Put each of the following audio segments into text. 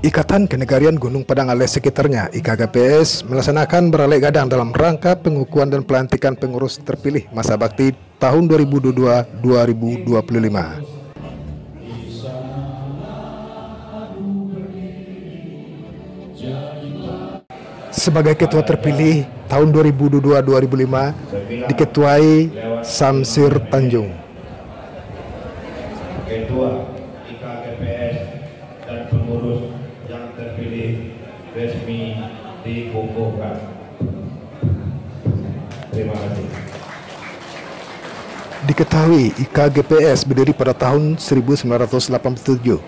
Ikatan Kenegarian Gunung Padang alias sekitarnya IKGPS melaksanakan beralek gadang dalam rangka pengukuhan dan pelantikan pengurus terpilih masa bakti tahun 2022-2025. Sebagai ketua terpilih tahun 2022-2005 diketuai Samsir Tanjung. Ketua IKGPS dan pengurus yang terpilih resmi dikukuhkan. Terima kasih. Diketahui IKGPS berdiri pada tahun 1987.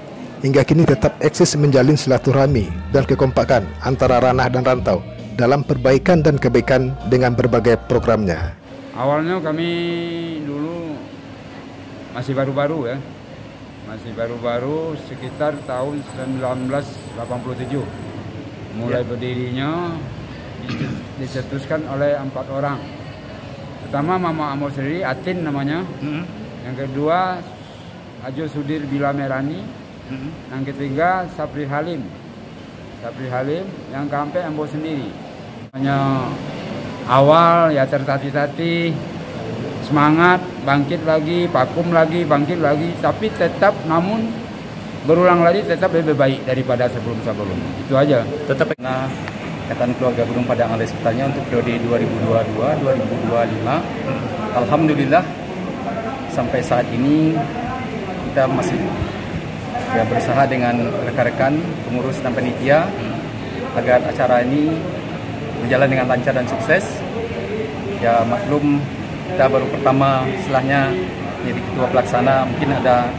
Hingga kini tetap eksis menjalin silaturahmi dan kekompakan antara ranah dan rantau dalam perbaikan dan kebaikan dengan berbagai programnya. Awalnya kami dulu masih baru-baru ya. Masih baru-baru sekitar tahun 1987. Mulai berdirinya dicetuskan oleh 4 orang. Pertama Mama Amor sendiri, Atin namanya. Yang kedua Ajo Sudir Bila Merani. Yang ketiga Sapri Halim. Yang keempat Ambo sendiri. Hanya awal ya tertati-tati, semangat, bangkit lagi, vakum lagi, bangkit lagi, tapi tetap namun berulang lagi tetap lebih baik daripada sebelum-sebelum. Itu aja. Tetap karena Ikatan Keluarga Gunung Padang alias sekitarnya untuk periode 2022-2025. Alhamdulillah sampai saat ini kita masih berusaha dengan rekan-rekan pengurus dan panitia agar acara ini berjalan dengan lancar dan sukses. Ya maklum kita baru pertama setelahnya jadi ketua pelaksana, mungkin ada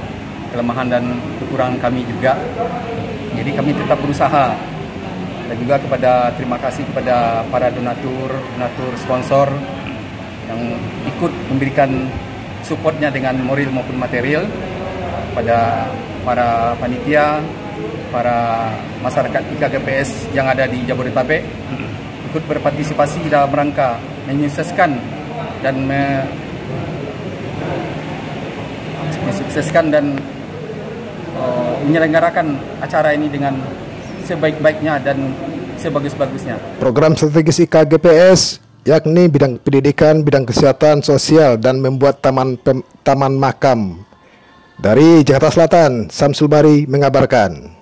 kelemahan dan kekurangan kami juga. Jadi kami tetap berusaha, dan juga terima kasih kepada para donatur sponsor yang ikut memberikan supportnya dengan moral maupun material, pada para panitia, para masyarakat IKGPS yang ada di Jabodetabek ikut berpartisipasi dalam rangka menyukseskan dan menyelenggarakan acara ini dengan sebaik-baiknya dan sebagus-bagusnya. Program strategis IKGPS yakni bidang pendidikan, bidang kesehatan, sosial, dan membuat taman makam. Dari Jakarta Selatan, Samsul Bari mengabarkan.